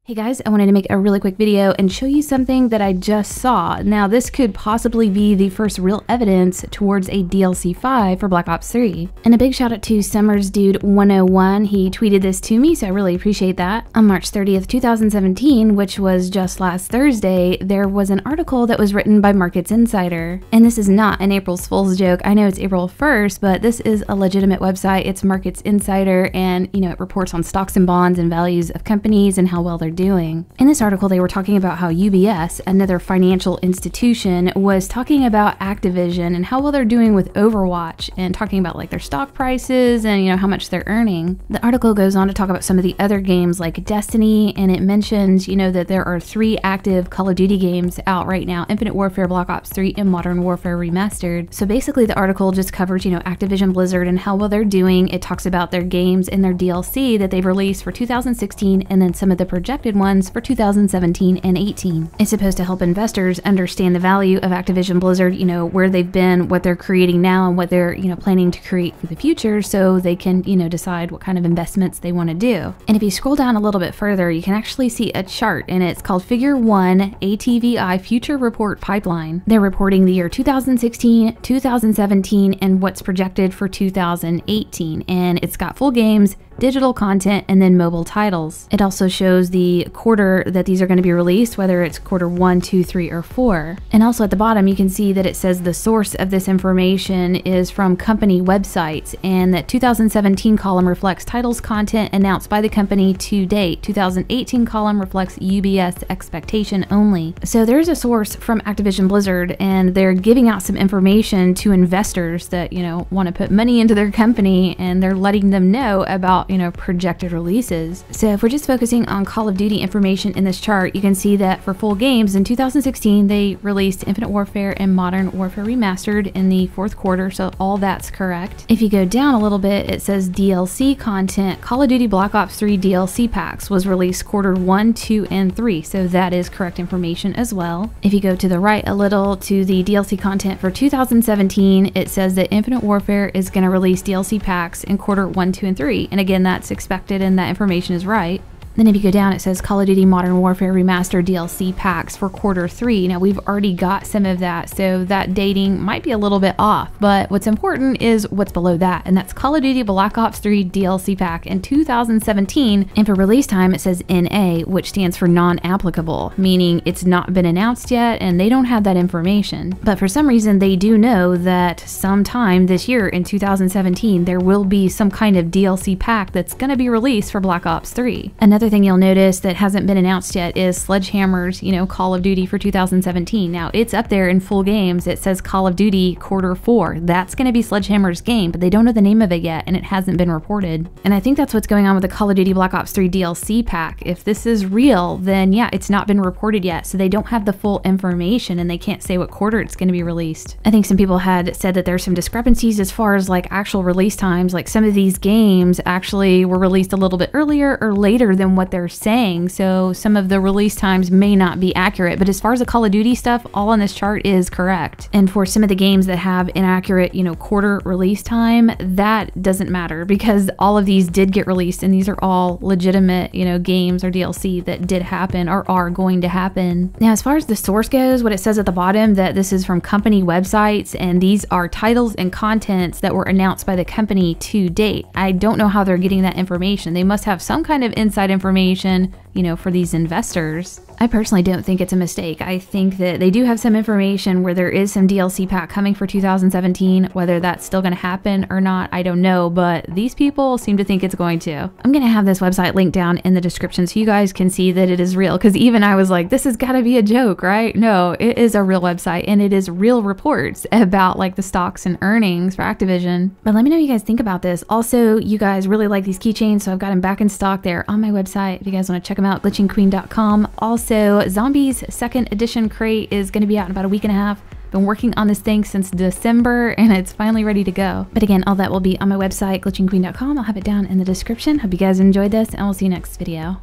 Hey guys, I wanted to make a really quick video and show you something that I just saw. Now this could possibly be the first real evidence towards a DLC 5 for Black Ops 3. And a big shout out to SummersDude101, he tweeted this to me, so I really appreciate that. On March 30th, 2017, which was just last Thursday, there was an article that was written by Markets Insider. And this is not an April Fool's joke. I know it's April 1st, but this is a legitimate website. It's Markets Insider, and it reports on stocks and bonds and values of companies and how well they're doing. In this article, they were talking about how UBS, another financial institution, was talking about Activision and how well they're doing with Overwatch and talking about like their stock prices and how much they're earning. The article goes on to talk about some of the other games like Destiny, and it mentions that there are 3 active Call of Duty games out right now: Infinite Warfare, Black Ops 3, and Modern Warfare Remastered. So basically the article just covers Activision Blizzard and how well they're doing. It talks about their games and their DLC that they've released for 2016 and then some of the projected ones for 2017 and 18. It's supposed to help investors understand the value of Activision Blizzard, where they've been, what they're creating now, and what they're, planning to create for the future, so they can, decide what kind of investments they want to do. And if you scroll down a little bit further, you can actually see a chart, and it's called Figure 1 ATVI Future Report Pipeline. They're reporting the year 2016, 2017, and what's projected for 2018. And it's got full games, digital content, and then mobile titles. It also shows the quarter that these are going to be released, whether it's quarter 1, 2, 3, or 4. And also at the bottom, you can see that it says the source of this information is from company websites, and that 2017 column reflects titles content announced by the company to date. 2018 column reflects UBS expectation only. So there's a source from Activision Blizzard, and they're giving out some information to investors that, want to put money into their company, and they're letting them know about projected releases. So if we're just focusing on Call of Duty information in this chart, you can see that for full games in 2016, they released Infinite Warfare and Modern Warfare Remastered in the 4th quarter, so all that's correct. If you go down a little bit, it says DLC content. Call of Duty Black Ops 3 DLC packs was released quarter 1, 2, and 3, so that is correct information as well. If you go to the right a little to the DLC content for 2017, it says that Infinite Warfare is going to release DLC packs in quarter 1, 2, and 3, and again, that's expected and that information is right. Then if you go down, it says Call of Duty Modern Warfare Remastered DLC packs for quarter 3. Now we've already got some of that, so that dating might be a little bit off, but what's important is what's below that, and that's Call of Duty Black Ops 3 DLC pack in 2017, and for release time it says NA, which stands for non-applicable, meaning it's not been announced yet and they don't have that information. But for some reason they do know that sometime this year in 2017 there will be some kind of DLC pack that's going to be released for Black Ops 3. Another thing you'll notice that hasn't been announced yet is Sledgehammer's, Call of Duty for 2017. Now it's up there in full games. It says Call of Duty quarter 4. That's going to be Sledgehammer's game, but they don't know the name of it yet, and it hasn't been reported. And I think that's what's going on with the Call of Duty Black Ops 3 DLC pack. If this is real, then yeah, it's not been reported yet, so they don't have the full information and they can't say what quarter it's going to be released. I think some people had said that there's some discrepancies as far as like actual release times. Like some of these games actually were released a little bit earlier or later than what they're saying, so some of the release times may not be accurate. But as far as the Call of Duty stuff, all on this chart is correct. And for some of the games that have inaccurate quarter release time, that doesn't matter because all of these did get released, and these are all legitimate games or DLC that did happen or are going to happen. Now as far as the source goes, what it says at the bottom, that this is from company websites and these are titles and contents that were announced by the company to date. I don't know how they're getting that information. They must have some kind of inside information for these investors. I personally don't think it's a mistake. I think that they do have some information where there is some DLC pack coming for 2017. Whether that's still going to happen or not, I don't know, but these people seem to think it's going to. I'm going to have this website linked down in the description so you guys can see that it is real, because even I was like, this has got to be a joke, right? No, it is a real website, and it is real reports about like the stocks and earnings for Activision. But let me know what you guys think about this. Also, you guys really like these keychains, so I've got them back in stock there on my website if you guys want to check them out, glitchingqueen.com. Also, Zombies 2nd edition crate is going to be out in about a week and a half. Been working on this thing since December and it's finally ready to go. But again, all that will be on my website, glitchingqueen.com. I'll have it down in the description. Hope you guys enjoyed this, and we'll see you next video.